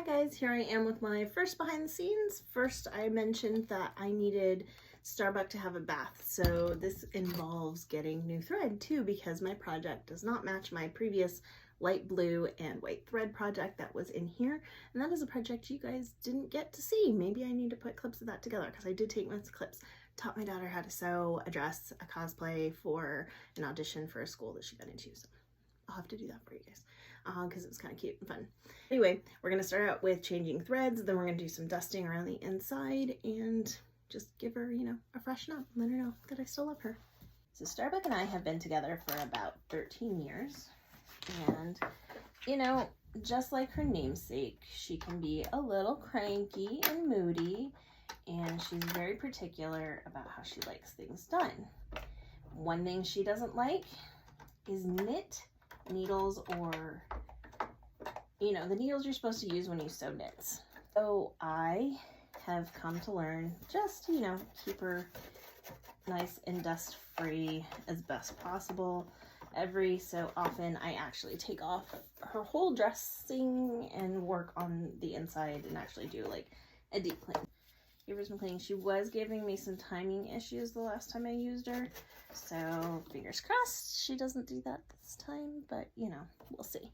guys, here I am with my first behind the scenes. First, I mentioned that I needed Starbuck to have a bath, so this involves getting new thread too because my project does not match my previous light blue and white thread project that was in here, and that is a project you guys didn't get to see. Maybe I need to put clips of that together because I did take most clips. Taught my daughter how to sew a dress, a cosplay for an audition for a school that she got into, so I'll have to do that for you guys because it was kind of cute and fun. Anyway, we're going to start out with changing threads, then we're going to do some dusting around the inside and just give her, you know, a freshen up, let her know that I still love her. So Starbuck and I have been together for about 13 years, and, you know, just like her namesake, she can be a little cranky and moody, and she's very particular about how she likes things done. One thing she doesn't like is knit needles, or, you know, the needles you're supposed to use when you sew knits. So I have come to learn just, you know, keep her nice and dust free as best possible. Every so often I actually take off her whole dressing and work on the inside and actually do like a deep clean. Give her some cleaning. She was giving me some timing issues the last time I used her, so fingers crossed she doesn't do that this time, but you know, we'll see.